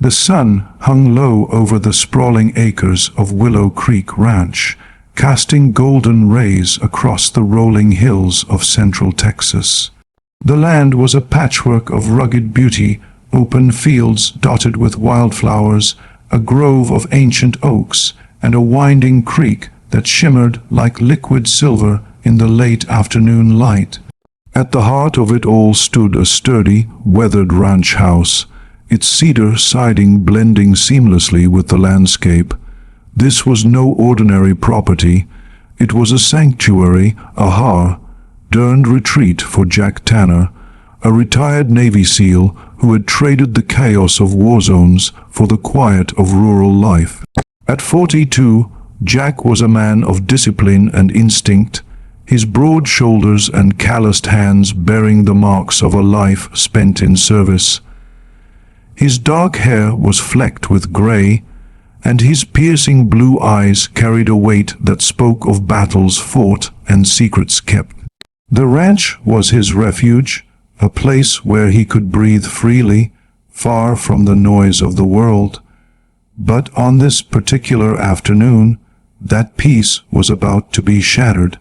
The sun hung low over the sprawling acres of Willow Creek Ranch, casting golden rays across the rolling hills of central Texas. The land was a patchwork of rugged beauty, open fields dotted with wildflowers, a grove of ancient oaks, and a winding creek that shimmered like liquid silver in the late afternoon light. At the heart of it all stood a sturdy, weathered ranch house, its cedar siding blending seamlessly with the landscape. This was no ordinary property. It was a sanctuary, a hard-earned retreat for Jack Tanner, a retired Navy SEAL who had traded the chaos of war zones for the quiet of rural life. At 42, Jack was a man of discipline and instinct, his broad shoulders and calloused hands bearing the marks of a life spent in service. His dark hair was flecked with gray, and his piercing blue eyes carried a weight that spoke of battles fought and secrets kept. The ranch was his refuge, a place where he could breathe freely, far from the noise of the world. But on this particular afternoon, that peace was about to be shattered.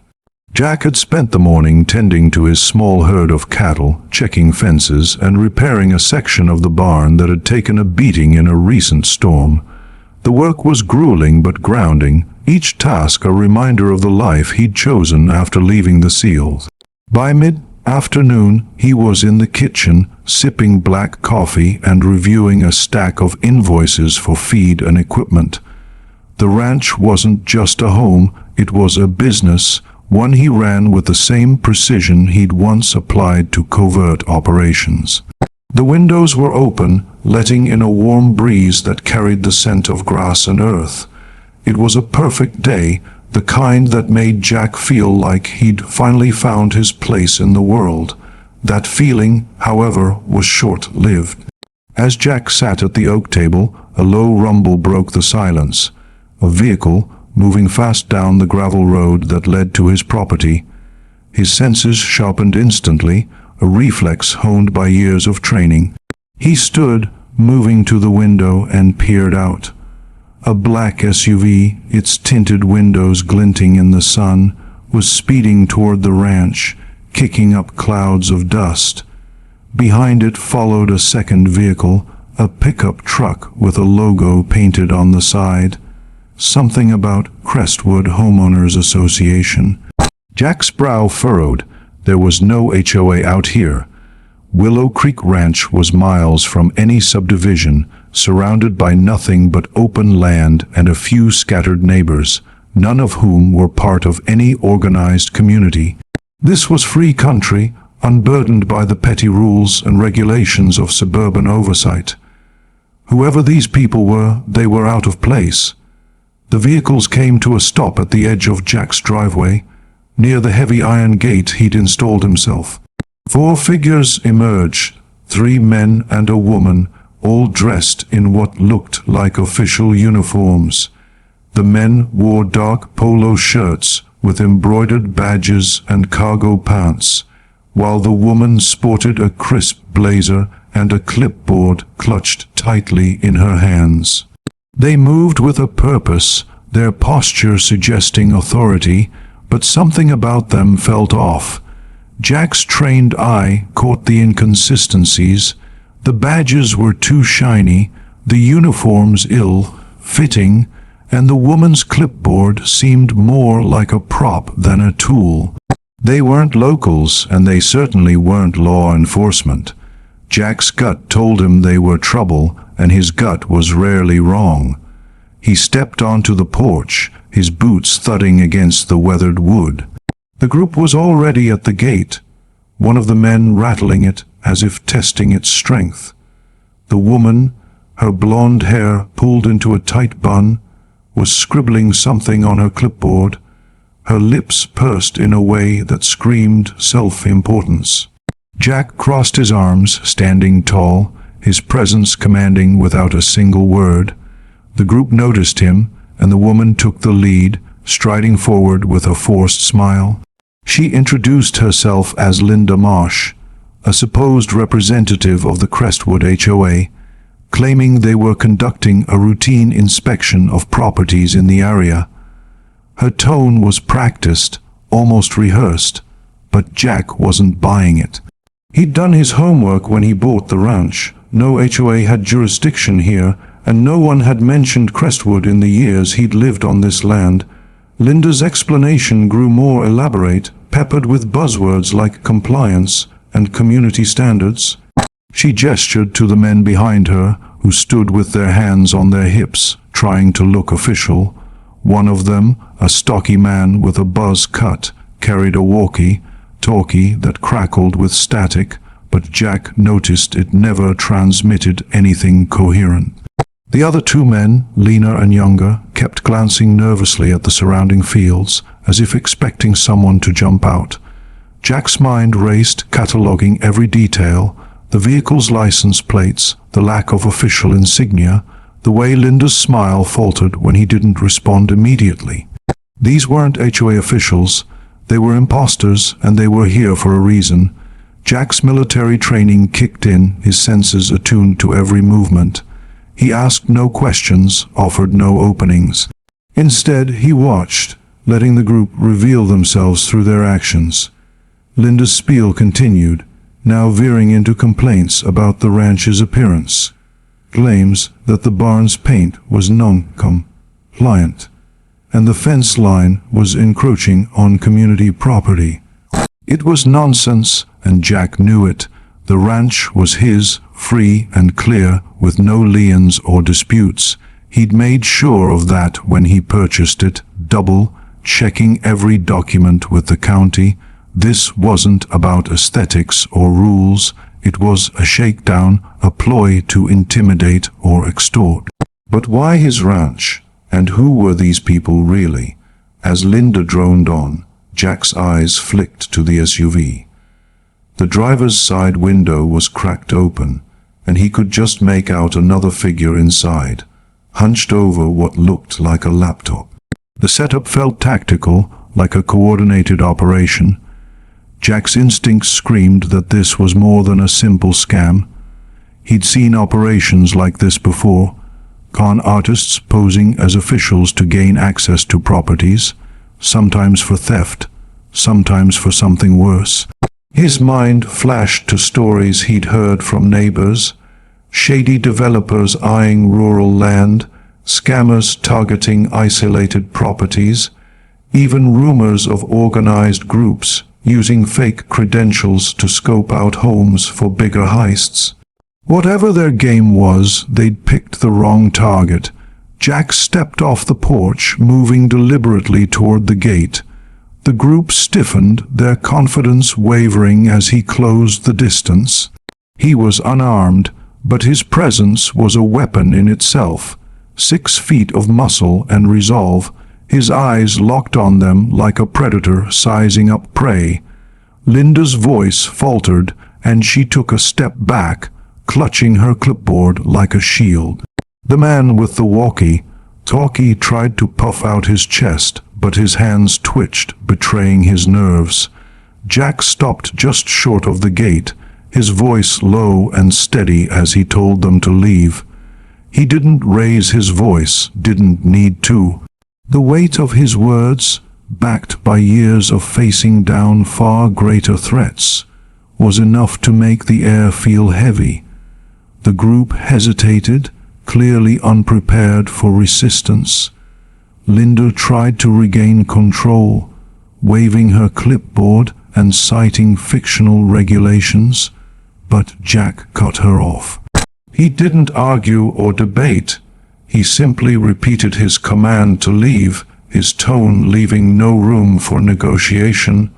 Jack had spent the morning tending to his small herd of cattle, checking fences, and repairing a section of the barn that had taken a beating in a recent storm. The work was grueling but grounding, each task a reminder of the life he'd chosen after leaving the SEALs. By mid-afternoon, he was in the kitchen, sipping black coffee and reviewing a stack of invoices for feed and equipment. The ranch wasn't just a home, it was a business, one he ran with the same precision he'd once applied to covert operations. The windows were open, letting in a warm breeze that carried the scent of grass and earth. It was a perfect day, the kind that made Jack feel like he'd finally found his place in the world. That feeling, however, was short-lived. As Jack sat at the oak table, a low rumble broke the silence. A vehicle, moving fast down the gravel road that led to his property. His senses sharpened instantly, a reflex honed by years of training. He stood, moving to the window, and peered out. A black SUV, its tinted windows glinting in the sun, was speeding toward the ranch, kicking up clouds of dust. Behind it followed a second vehicle, a pickup truck with a logo painted on the side. Something about Crestwood Homeowners Association. Jack's brow furrowed. There was no HOA out here. Willow Creek Ranch was miles from any subdivision, surrounded by nothing but open land and a few scattered neighbors, none of whom were part of any organized community. This was free country, unburdened by the petty rules and regulations of suburban oversight. Whoever these people were, they were out of place. The vehicles came to a stop at the edge of Jack's driveway, near the heavy iron gate he'd installed himself. 4 figures emerged, 3 men and a woman, all dressed in what looked like official uniforms. The men wore dark polo shirts with embroidered badges and cargo pants, while the woman sported a crisp blazer and a clipboard clutched tightly in her hands. They moved with a purpose, their posture suggesting authority, but something about them felt off. Jack's trained eye caught the inconsistencies. The badges were too shiny, the uniforms ill-fitting, and the woman's clipboard seemed more like a prop than a tool. They weren't locals, and they certainly weren't law enforcement. Jack's gut told him they were trouble, and his gut was rarely wrong. He stepped onto the porch, his boots thudding against the weathered wood. The group was already at the gate, one of the men rattling it as if testing its strength. The woman, her blonde hair pulled into a tight bun, was scribbling something on her clipboard, her lips pursed in a way that screamed self-importance. Jack crossed his arms, standing tall, his presence commanding without a single word. The group noticed him, and the woman took the lead, striding forward with a forced smile. She introduced herself as Linda Marsh, a supposed representative of the Crestwood HOA. claiming they were conducting a routine inspection of properties in the area. Her tone was practiced, almost rehearsed, but Jack wasn't buying it. He'd done his homework when he bought the ranch. No HOA had jurisdiction here, and no one had mentioned Crestwood in the years he'd lived on this land. Linda's explanation grew more elaborate, peppered with buzzwords like compliance and community standards. She gestured to the men behind her, who stood with their hands on their hips, trying to look official. One of them, a stocky man with a buzz cut, carried a walkie-talkie that crackled with static, but Jack noticed it never transmitted anything coherent. The other two men, leaner and younger, kept glancing nervously at the surrounding fields, as if expecting someone to jump out. Jack's mind raced, cataloging every detail: the vehicle's license plates, the lack of official insignia, the way Linda's smile faltered when he didn't respond immediately. These weren't HOA officials. They were imposters, and they were here for a reason. Jack's military training kicked in, his senses attuned to every movement. He asked no questions, offered no openings. Instead, he watched, letting the group reveal themselves through their actions. Linda's spiel continued, now veering into complaints about the ranch's appearance. Claims that the barn's paint was non-compliant, and the fence line was encroaching on community property. It was nonsense, and Jack knew it. The ranch was his, free and clear, with no liens or disputes. He'd made sure of that when he purchased it, double-checking every document with the county. This wasn't about aesthetics or rules. It was a shakedown, a ploy to intimidate or extort. But why his ranch? And who were these people really? As Linda droned on, Jack's eyes flicked to the SUV. The driver's side window was cracked open, and he could just make out another figure inside, hunched over what looked like a laptop. The setup felt tactical, like a coordinated operation. Jack's instincts screamed that this was more than a simple scam. He'd seen operations like this before, con artists posing as officials to gain access to properties, sometimes for theft, sometimes for something worse. His mind flashed to stories he'd heard from neighbors: shady developers eyeing rural land, scammers targeting isolated properties, even rumors of organized groups using fake credentials to scope out homes for bigger heists. Whatever their game was, they'd picked the wrong target. Jack stepped off the porch, moving deliberately toward the gate. The group stiffened, their confidence wavering as he closed the distance. He was unarmed, but his presence was a weapon in itself. 6 feet of muscle and resolve, his eyes locked on them like a predator sizing up prey. Linda's voice faltered, and she took a step back, clutching her clipboard like a shield. The man with the walkie-talkie tried to puff out his chest, but his hands twitched, betraying his nerves. Jack stopped just short of the gate, his voice low and steady as he told them to leave. He didn't raise his voice, didn't need to. The weight of his words, backed by years of facing down far greater threats, was enough to make the air feel heavy. The group hesitated, clearly unprepared for resistance. Linda tried to regain control, waving her clipboard and citing fictional regulations, but Jack cut her off. He didn't argue or debate. He simply repeated his command to leave, his tone leaving no room for negotiation.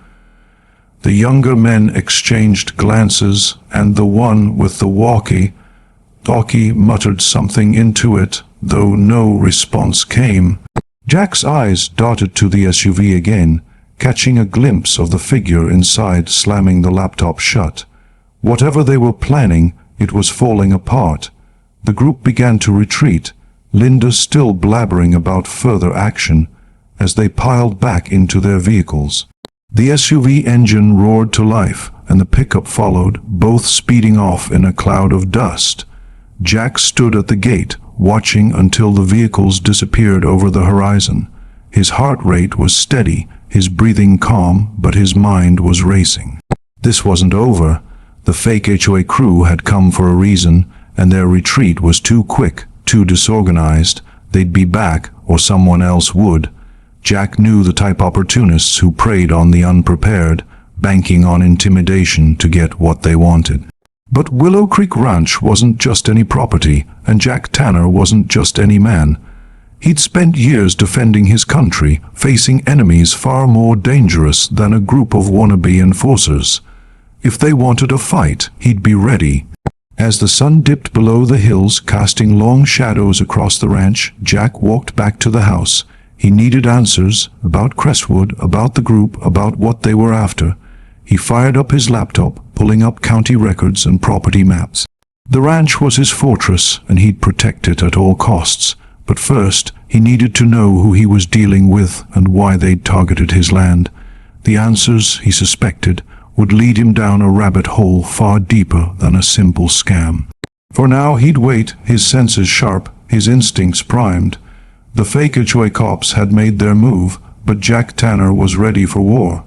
The younger men exchanged glances, and the one with the walkie-talkie muttered something into it, though no response came. Jack's eyes darted to the SUV again, catching a glimpse of the figure inside slamming the laptop shut. Whatever they were planning, it was falling apart. The group began to retreat, Linda still blabbering about further action, as they piled back into their vehicles. The SUV engine roared to life, and the pickup followed, both speeding off in a cloud of dust. Jack stood at the gate, watching until the vehicles disappeared over the horizon. His heart rate was steady, his breathing calm, but his mind was racing. This wasn't over. The fake HOA crew had come for a reason, and their retreat was too quick, too disorganized. They'd be back, or someone else would. Jack knew the type opportunists who preyed on the unprepared, banking on intimidation to get what they wanted. But Willow Creek Ranch wasn't just any property, and Jack Tanner wasn't just any man. He'd spent years defending his country, facing enemies far more dangerous than a group of wannabe enforcers. If they wanted a fight, he'd be ready. As the sun dipped below the hills, casting long shadows across the ranch, Jack walked back to the house. He needed answers about Crestwood, about the group, about what they were after. He fired up his laptop, pulling up county records and property maps. The ranch was his fortress, and he'd protect it at all costs. But first, he needed to know who he was dealing with and why they'd targeted his land. The answers, he suspected, would lead him down a rabbit hole far deeper than a simple scam. For now, he'd wait, his senses sharp, his instincts primed. The fake HOA cops had made their move, but Jack Tanner was ready for war.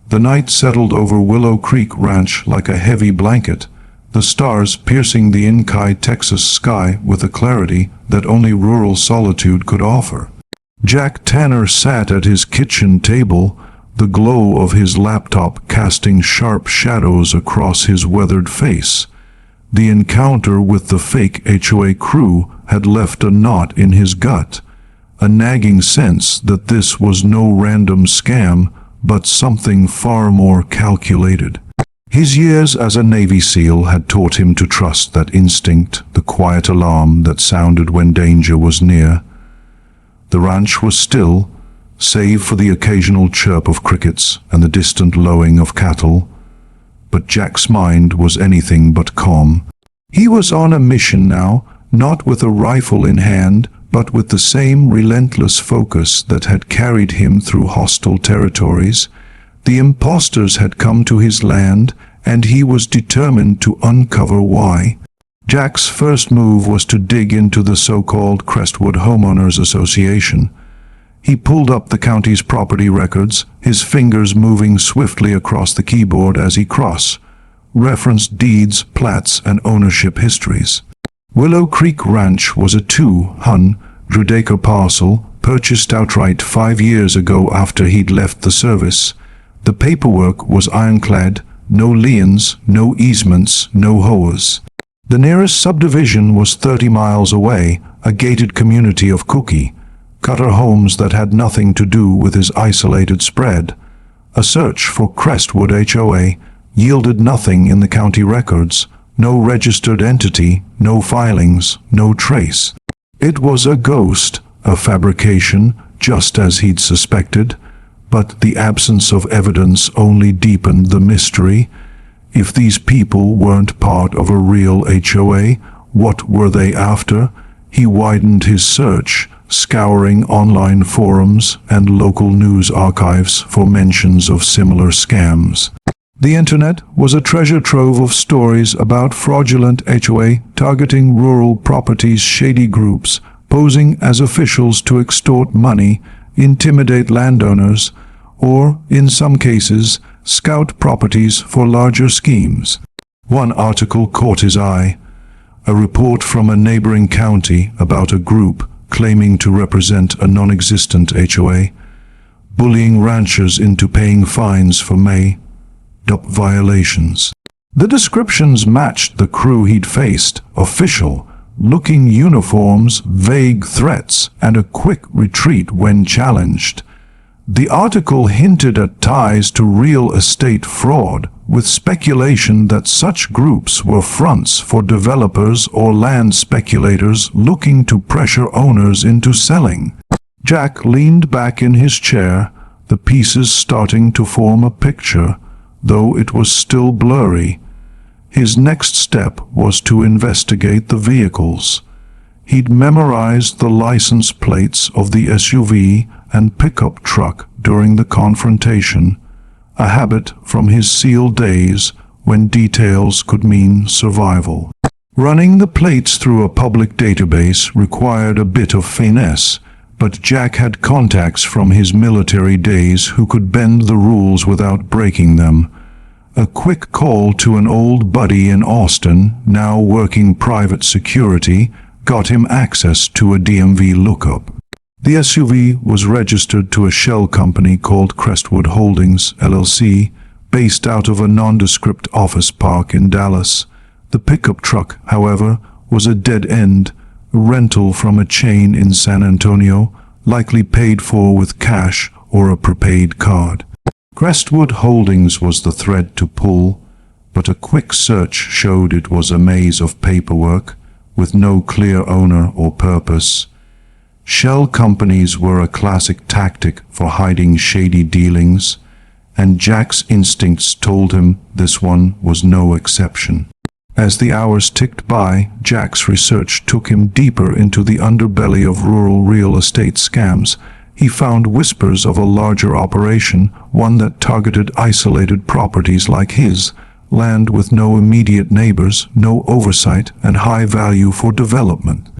The night settled over Willow Creek Ranch like a heavy blanket, the stars piercing the Inkai, Texas sky with a clarity that only rural solitude could offer. Jack Tanner sat at his kitchen table, the glow of his laptop casting sharp shadows across his weathered face. The encounter with the fake HOA crew had left a knot in his gut, a nagging sense that this was no random scam, but something far more calculated. His years as a Navy SEAL had taught him to trust that instinct, the quiet alarm that sounded when danger was near. The ranch was still, save for the occasional chirp of crickets and the distant lowing of cattle. But Jack's mind was anything but calm. He was on a mission now, not with a rifle in hand, but with the same relentless focus that had carried him through hostile territories. The imposters had come to his land, and he was determined to uncover why. Jack's first move was to dig into the so-called Crestwood Homeowners Association. He pulled up the county's property records, his fingers moving swiftly across the keyboard as he cross-referenced deeds, plats, and ownership histories. Willow Creek Ranch was a 200-acre parcel, purchased outright 5 years ago after he'd left the service. The paperwork was ironclad, no liens, no easements, no HOAs. The nearest subdivision was 30 miles away, a gated community of cookie-cutter homes that had nothing to do with his isolated spread. A search for Crestwood HOA yielded nothing in the county records. No registered entity, no filings, no trace. It was a ghost, a fabrication, just as he'd suspected, but the absence of evidence only deepened the mystery. If these people weren't part of a real HOA, what were they after? He widened his search, scouring online forums and local news archives for mentions of similar scams. The internet was a treasure trove of stories about fraudulent HOA targeting rural properties, shady groups posing as officials to extort money, intimidate landowners, or, in some cases, scout properties for larger schemes. One article caught his eye, a report from a neighboring county about a group claiming to represent a non-existent HOA, bullying ranchers into paying fines for violations. The descriptions matched the crew he'd faced: official-looking uniforms, vague threats, and a quick retreat when challenged. The article hinted at ties to real estate fraud, with speculation that such groups were fronts for developers or land speculators looking to pressure owners into selling. Jack leaned back in his chair, the pieces starting to form a picture, though it was still blurry. His next step was to investigate the vehicles. He'd memorized the license plates of the SUV and pickup truck during the confrontation, a habit from his SEAL days when details could mean survival. Running the plates through a public database required a bit of finesse, but Jack had contacts from his military days who could bend the rules without breaking them. A quick call to an old buddy in Austin, now working private security, got him access to a DMV lookup. The SUV was registered to a shell company called Crestwood Holdings, LLC, based out of a nondescript office park in Dallas. The pickup truck, however, was a dead end, a rental from a chain in San Antonio, likely paid for with cash or a prepaid card. Crestwood Holdings was the thread to pull, but a quick search showed it was a maze of paperwork, with no clear owner or purpose. Shell companies were a classic tactic for hiding shady dealings, and Jack's instincts told him this one was no exception. As the hours ticked by, Jack's research took him deeper into the underbelly of rural real estate scams. He found whispers of a larger operation, one that targeted isolated properties like his, land with no immediate neighbors, no oversight, and high value for development.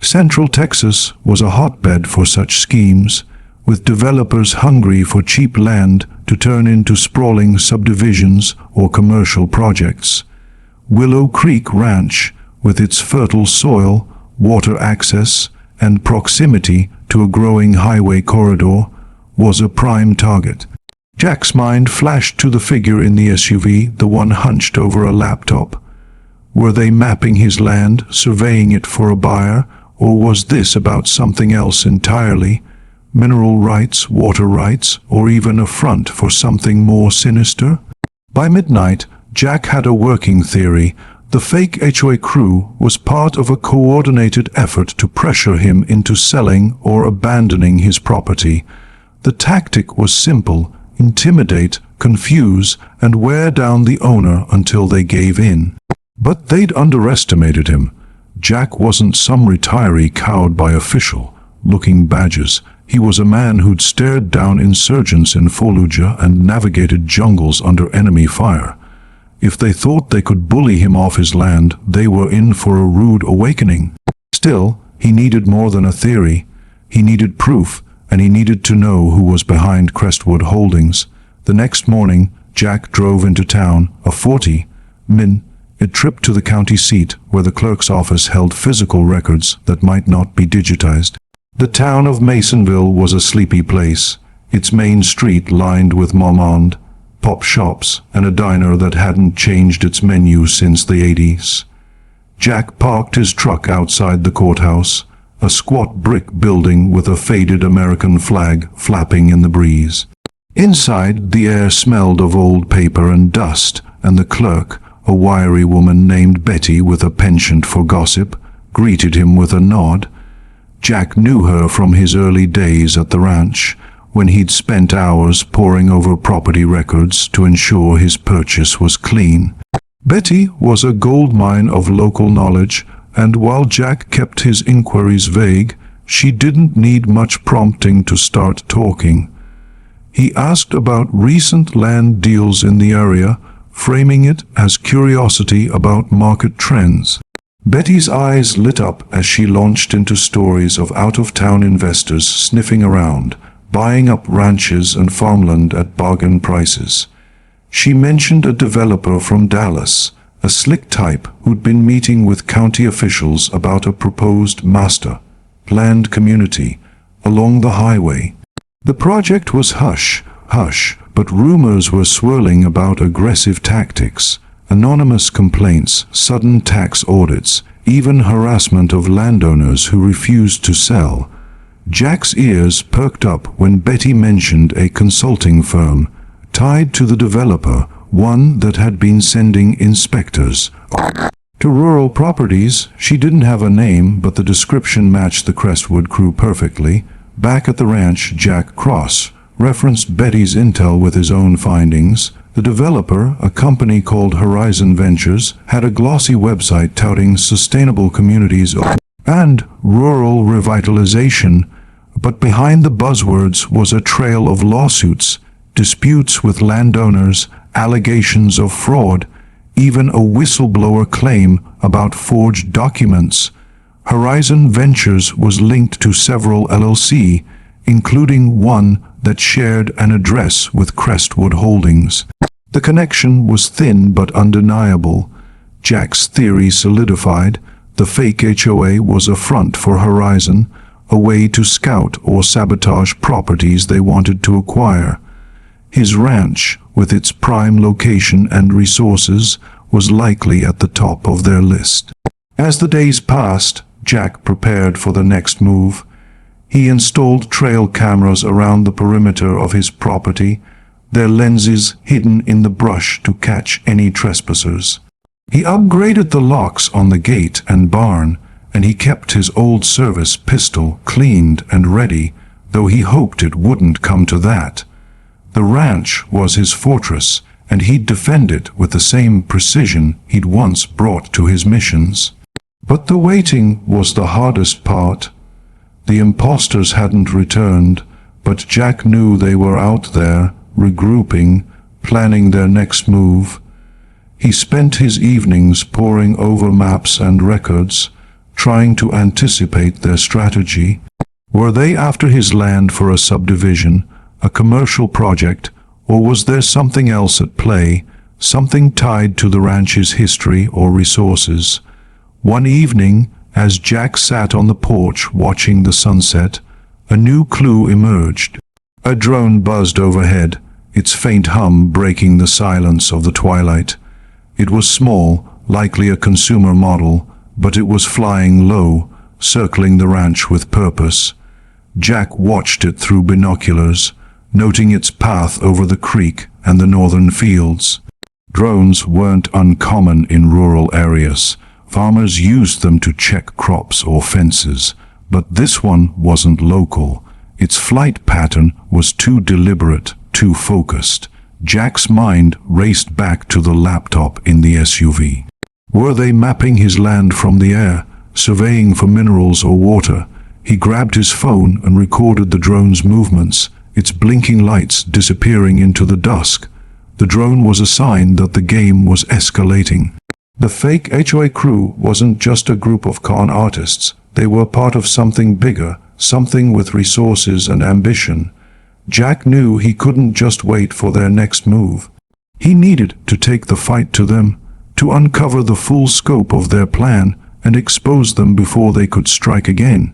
Central Texas was a hotbed for such schemes, with developers hungry for cheap land to turn into sprawling subdivisions or commercial projects. Willow Creek Ranch, with its fertile soil, water access, and proximity to a growing highway corridor, was a prime target. Jack's mind flashed to the figure in the SUV, the one hunched over a laptop. Were they mapping his land, surveying it for a buyer, or was this about something else entirely? Mineral rights, water rights, or even a front for something more sinister? By midnight, Jack had a working theory. The fake HOA crew was part of a coordinated effort to pressure him into selling or abandoning his property. The tactic was simple: intimidate, confuse, and wear down the owner until they gave in. But they'd underestimated him. Jack wasn't some retiree cowed by official-looking badges. He was a man who'd stared down insurgents in Fallujah and navigated jungles under enemy fire. If they thought they could bully him off his land, they were in for a rude awakening. Still, he needed more than a theory. He needed proof, and he needed to know who was behind Crestwood Holdings. The next morning, Jack drove into town, a 40-minute trip to the county seat, where the clerk's office held physical records that might not be digitized. The town of Masonville was a sleepy place, its main street lined with mom-and pop shops and a diner that hadn't changed its menu since the 80s. Jack parked his truck outside the courthouse, a squat brick building with a faded American flag flapping in the breeze. Inside, the air smelled of old paper and dust, and the clerk, a wiry woman named Betty with a penchant for gossip, greeted him with a nod. Jack knew her from his early days at the ranch, when he'd spent hours poring over property records to ensure his purchase was clean. Betty was a goldmine of local knowledge, and while Jack kept his inquiries vague, she didn't need much prompting to start talking. He asked about recent land deals in the area, framing it as curiosity about market trends. Betty's eyes lit up as she launched into stories of out-of-town investors sniffing around, buying up ranches and farmland at bargain prices. She mentioned a developer from Dallas, a slick type who'd been meeting with county officials about a proposed master-planned community along the highway. The project was hush, but rumors were swirling about aggressive tactics, anonymous complaints, sudden tax audits, even harassment of landowners who refused to sell. Jack's ears perked up when Betty mentioned a consulting firm tied to the developer, one that had been sending inspectors to rural properties. She didn't have a name, but the description matched the Crestwood crew perfectly. Back at the ranch, Jack cross-referenced Betty's intel with his own findings. The developer, a company called Horizon Ventures, had a glossy website touting sustainable communities and rural revitalization, but behind the buzzwords was a trail of lawsuits, disputes with landowners, allegations of fraud. even a whistleblower claim about forged documents. Horizon Ventures was linked to several LLC, including one that shared an address with Crestwood Holdings. The connection was thin but undeniable. Jack's theory solidified. The fake HOA was a front for Horizon, a way to scout or sabotage properties they wanted to acquire. His ranch, with its prime location and resources, was likely at the top of their list. As the days passed, Jack prepared for the next move. He installed trail cameras around the perimeter of his property, their lenses hidden in the brush to catch any trespassers. He upgraded the locks on the gate and barn, and he kept his old service pistol cleaned and ready, though he hoped it wouldn't come to that. The ranch was his fortress, and he'd defend it with the same precision he'd once brought to his missions. But the waiting was the hardest part. The imposters hadn't returned, but Jack knew they were out there, regrouping, planning their next move. He spent his evenings poring over maps and records, trying to anticipate their strategy. Were they after his land for a subdivision, a commercial project, or was there something else at play, something tied to the ranch's history or resources? One evening, as Jack sat on the porch watching the sunset, a new clue emerged. A drone buzzed overhead, its faint hum breaking the silence of the twilight. It was small, likely a consumer model, but it was flying low, circling the ranch with purpose. Jack watched it through binoculars, noting its path over the creek and the northern fields. Drones weren't uncommon in rural areas. Farmers used them to check crops or fences, but this one wasn't local. Its flight pattern was too deliberate, too focused. Jack's mind raced back to the laptop in the SUV. Were they mapping his land from the air, surveying for minerals or water? He grabbed his phone and recorded the drone's movements, its blinking lights disappearing into the dusk. The drone was a sign that the game was escalating. The fake HOA crew wasn't just a group of con artists. They were part of something bigger, something with resources and ambition. Jack knew he couldn't just wait for their next move. He needed to take the fight to them, to uncover the full scope of their plan and expose them before they could strike again.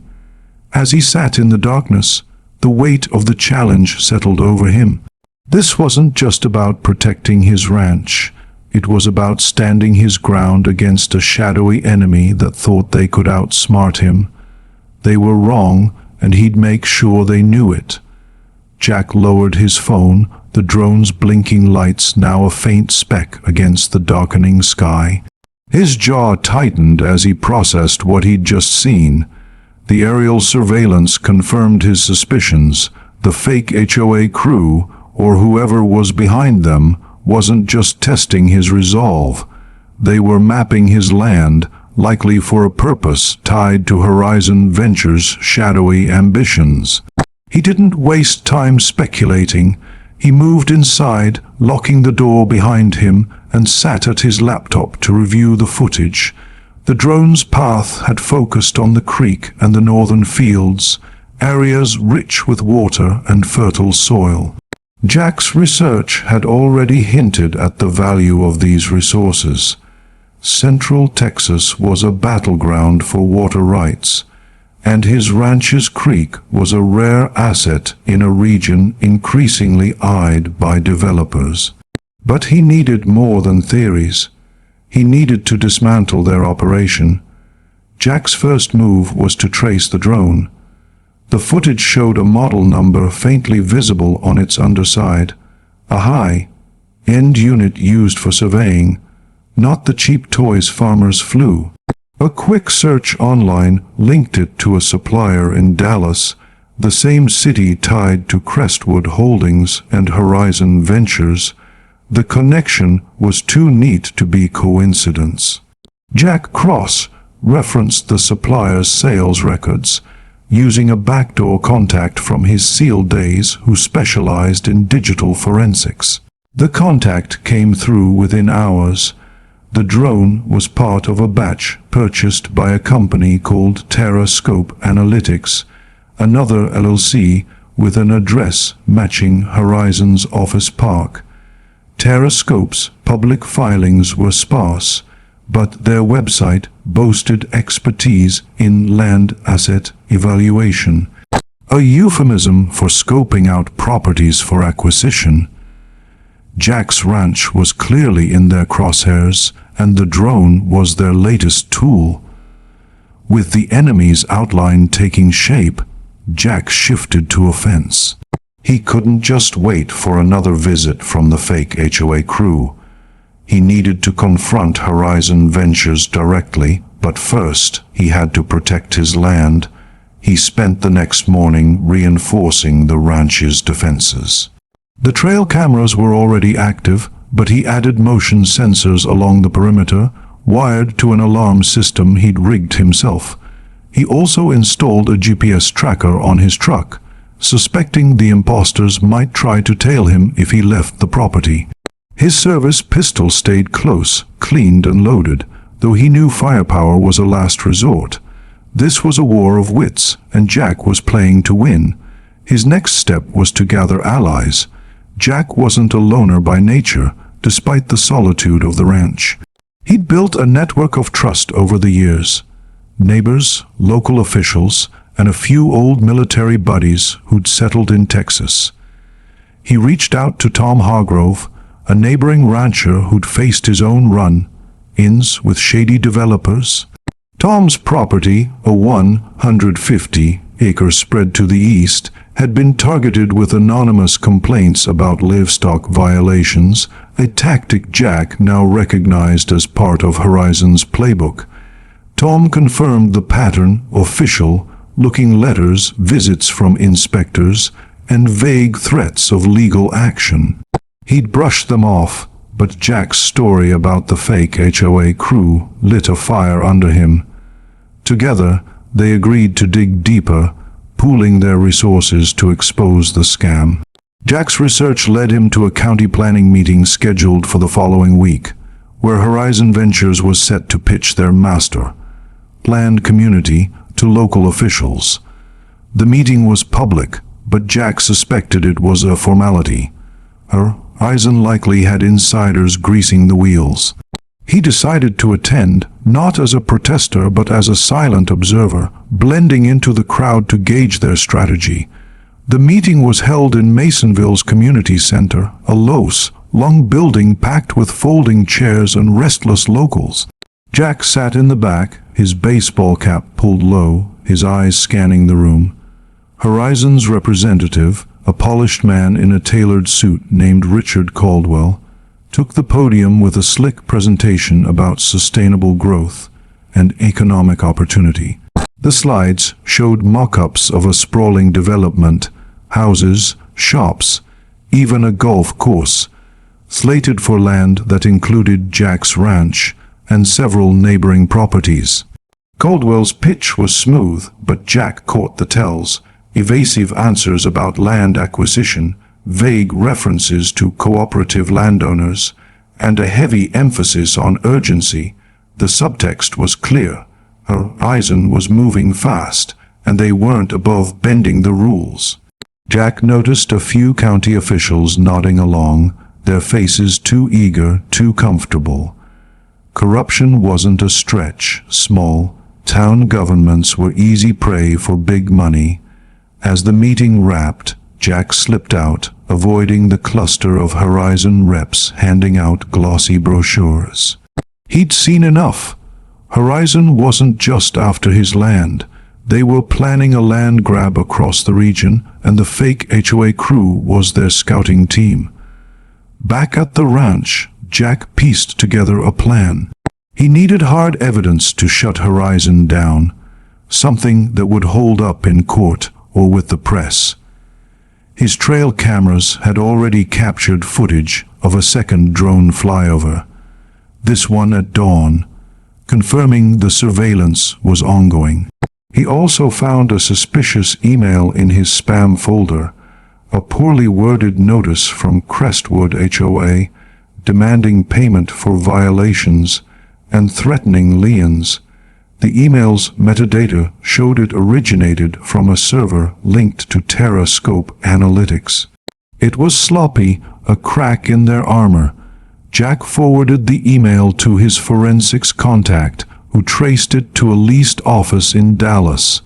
As he sat in the darkness, the weight of the challenge settled over him. This wasn't just about protecting his ranch. It was about standing his ground against a shadowy enemy that thought they could outsmart him. They were wrong, and he'd make sure they knew it. Jack lowered his phone, the drone's blinking lights now a faint speck against the darkening sky. His jaw tightened as he processed what he'd just seen. The aerial surveillance confirmed his suspicions. The fake HOA crew, or whoever was behind them, wasn't just testing his resolve. They were mapping his land, likely for a purpose tied to Horizon Ventures' shadowy ambitions. He didn't waste time speculating. He moved inside, locking the door behind him, and sat at his laptop to review the footage. The drone's path had focused on the creek and the northern fields, areas rich with water and fertile soil. Jack's research had already hinted at the value of these resources. Central Texas was a battleground for water rights, and his ranch's creek was a rare asset in a region increasingly eyed by developers. But he needed more than theories. He needed to dismantle their operation. Jack's first move was to trace the drone. The footage showed a model number faintly visible on its underside, a high-end unit used for surveying, not the cheap toys farmers flew. A quick search online linked it to a supplier in Dallas, the same city tied to Crestwood Holdings and Horizon Ventures. The connection was too neat to be coincidence. Jack cross-referenced the supplier's sales records, using a backdoor contact from his SEAL days who specialized in digital forensics. The contact came through within hours. The drone was part of a batch purchased by a company called Terrascope Analytics, another LLC with an address matching Horizon's office park. Terrascope's public filings were sparse, but their website boasted expertise in land asset evaluation, a euphemism for scoping out properties for acquisition. Jack's ranch was clearly in their crosshairs, and the drone was their latest tool. With the enemy's outline taking shape, Jack shifted to offense. He couldn't just wait for another visit from the fake HOA crew. He needed to confront Horizon Ventures directly, but first he had to protect his land. He spent the next morning reinforcing the ranch's defenses. The trail cameras were already active, but he added motion sensors along the perimeter, wired to an alarm system he'd rigged himself. He also installed a GPS tracker on his truck, suspecting the imposters might try to tail him if he left the property. His service pistol stayed close, cleaned and loaded, though he knew firepower was a last resort. This was a war of wits, and Jack was playing to win. His next step was to gather allies. Jack wasn't a loner by nature, despite the solitude of the ranch. He'd built a network of trust over the years. Neighbors, local officials, and a few old military buddies who'd settled in Texas. He reached out to Tom Hargrove, a neighboring rancher who'd faced his own run-ins with shady developers. Tom's property, a 150-acre spread to the east, had been targeted with anonymous complaints about livestock violations, a tactic Jack now recognized as part of Horizon's playbook. Tom confirmed the pattern: official-looking letters, visits from inspectors, and vague threats of legal action. He'd brushed them off, but Jack's story about the fake HOA crew lit a fire under him. Together, they agreed to dig deeper, pooling their resources to expose the scam. Jack's research led him to a county planning meeting scheduled for the following week, where Horizon Ventures was set to pitch their master planned community to local officials. The meeting was public, but Jack suspected it was a formality. Horizon likely had insiders greasing the wheels. He decided to attend, not as a protester but as a silent observer, blending into the crowd to gauge their strategy. The meeting was held in Masonville's community center, a long building packed with folding chairs and restless locals. Jack sat in the back, his baseball cap pulled low, his eyes scanning the room. Horizon's representative, a polished man in a tailored suit named Richard Caldwell, took the podium with a slick presentation about sustainable growth and economic opportunity. The slides showed mock-ups of a sprawling development, houses, shops, even a golf course, slated for land that included Jack's ranch and several neighboring properties. Caldwell's pitch was smooth, but Jack caught the tells: evasive answers about land acquisition, vague references to cooperative landowners, and a heavy emphasis on urgency. The subtext was clear. Horizon was moving fast, and they weren't above bending the rules. Jack noticed a few county officials nodding along, their faces too eager, too comfortable. Corruption wasn't a stretch. Small town governments were easy prey for big money. As the meeting wrapped, Jack slipped out, avoiding the cluster of Horizon reps handing out glossy brochures. He'd seen enough. Horizon wasn't just after his land. They were planning a land grab across the region, and the fake HOA crew was their scouting team. Back at the ranch, Jack pieced together a plan. He needed hard evidence to shut Horizon down, something that would hold up in court or with the press. His trail cameras had already captured footage of a second drone flyover, this one at dawn, confirming the surveillance was ongoing. He also found a suspicious email in his spam folder, a poorly worded notice from Crestwood HOA, demanding payment for violations and threatening liens. The email's metadata showed it originated from a server linked to Terrascope Analytics. It was sloppy, a crack in their armor. Jack forwarded the email to his forensics contact, who traced it to a leased office in Dallas.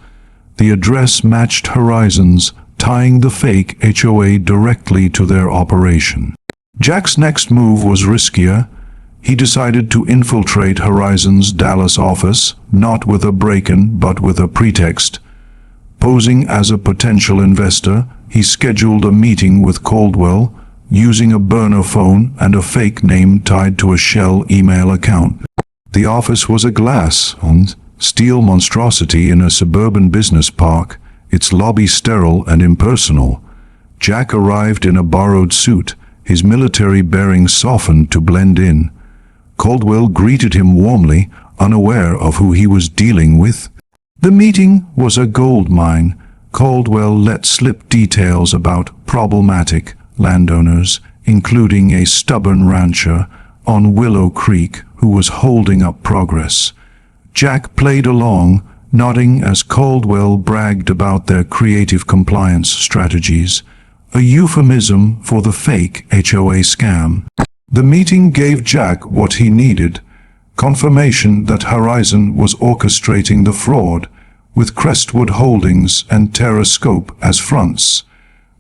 The address matched Horizon's, tying the fake HOA directly to their operation. Jack's next move was riskier. He decided to infiltrate Horizon's Dallas office, not with a break-in but with a pretext. Posing as a potential investor, he scheduled a meeting with Caldwell, using a burner phone and a fake name tied to a shell email account. The office was a glass and steel monstrosity in a suburban business park, its lobby sterile and impersonal. Jack arrived in a borrowed suit, his military bearings softened to blend in. Caldwell greeted him warmly, unaware of who he was dealing with. The meeting was a gold mine. Caldwell let slip details about problematic landowners, including a stubborn rancher on Willow Creek who was holding up progress. Jack played along, nodding as Caldwell bragged about their creative compliance strategies, a euphemism for the fake HOA scam. The meeting gave Jack what he needed, confirmation that Horizon was orchestrating the fraud, with Crestwood Holdings and Terrascope as fronts.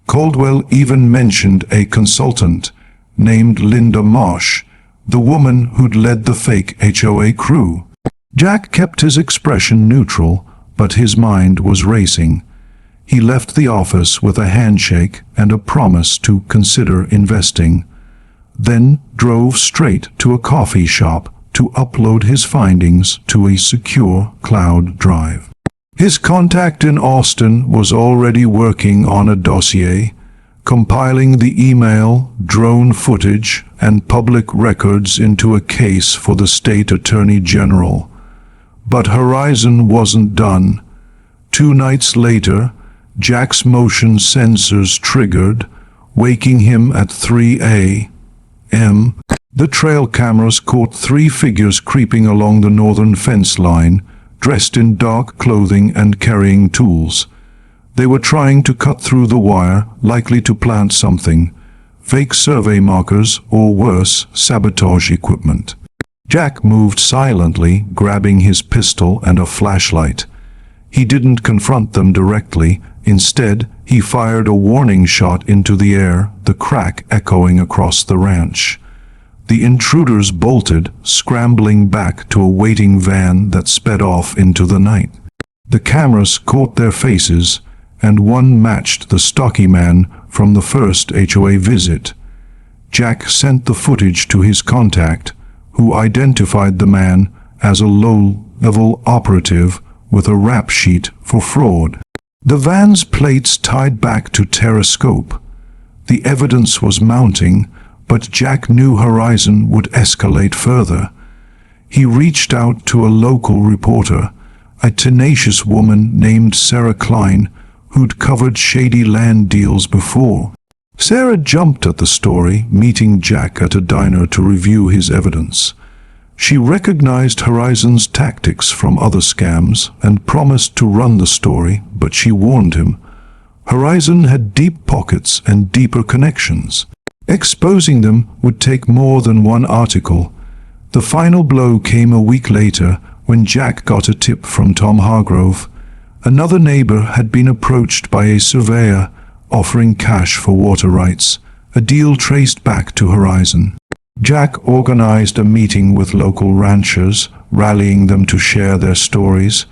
Caldwell even mentioned a consultant named Linda Marsh, the woman who'd led the fake HOA crew. Jack kept his expression neutral, but his mind was racing. He left the office with a handshake and a promise to consider investing, then drove straight to a coffee shop to upload his findings to a secure cloud drive. His contact in Austin was already working on a dossier, compiling the email, drone footage, and public records into a case for the state attorney general. But Horizon wasn't done. 2 nights later, Jack's motion sensors triggered, waking him at 3 a.m. The trail cameras caught 3 figures creeping along the northern fence line, dressed in dark clothing and carrying tools. They were trying to cut through the wire, likely to plant something, fake survey markers or worse, sabotage equipment. Jack moved silently, grabbing his pistol and a flashlight. He didn't confront them directly. Instead, he fired a warning shot into the air, the crack echoing across the ranch. The intruders bolted, scrambling back to a waiting van that sped off into the night. The cameras caught their faces, and one matched the stocky man from the first HOA visit. Jack sent the footage to his contact, who identified the man as a low-level operative with a rap sheet for fraud. The van's plates tied back to Terrascope. The evidence was mounting, but Jack knew Horizon would escalate further. He reached out to a local reporter, a tenacious woman named Sarah Klein, who'd covered shady land deals before. Sarah jumped at the story, meeting Jack at a diner to review his evidence. She recognized Horizon's tactics from other scams and promised to run the story, but she warned him. Horizon had deep pockets and deeper connections. Exposing them would take more than one article. The final blow came a week later when Jack got a tip from Tom Hargrove. Another neighbor had been approached by a surveyor offering cash for water rights, a deal traced back to Horizon. Jack organized a meeting with local ranchers, rallying them to share their stories.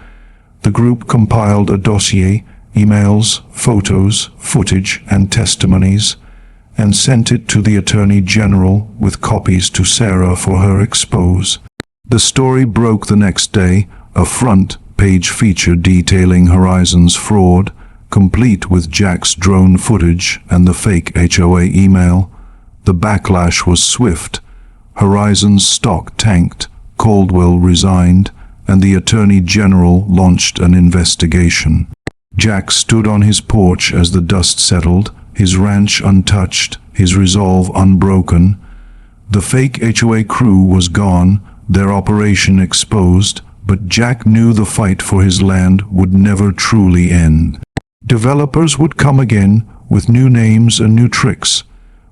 The group compiled a dossier, emails, photos, footage, and testimonies, and sent it to the Attorney General with copies to Sarah for her expose. The story broke the next day, a front-page feature detailing Horizon's fraud, complete with Jack's drone footage and the fake HOA email. The backlash was swift. Horizon's stock tanked, Caldwell resigned, and the Attorney General launched an investigation. Jack stood on his porch as the dust settled, his ranch untouched, his resolve unbroken. The fake HOA crew was gone, their operation exposed, but Jack knew the fight for his land would never truly end. Developers would come again with new names and new tricks,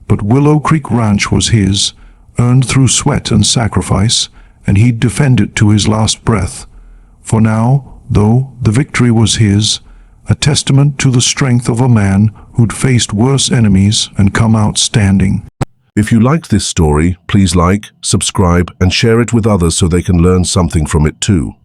but Willow Creek Ranch was his, earned through sweat and sacrifice, and he'd defend it to his last breath. For now, though, the victory was his, a testament to the strength of a man who'd faced worse enemies and come out standing. If you liked this story, please like, subscribe, and share it with others so they can learn something from it too.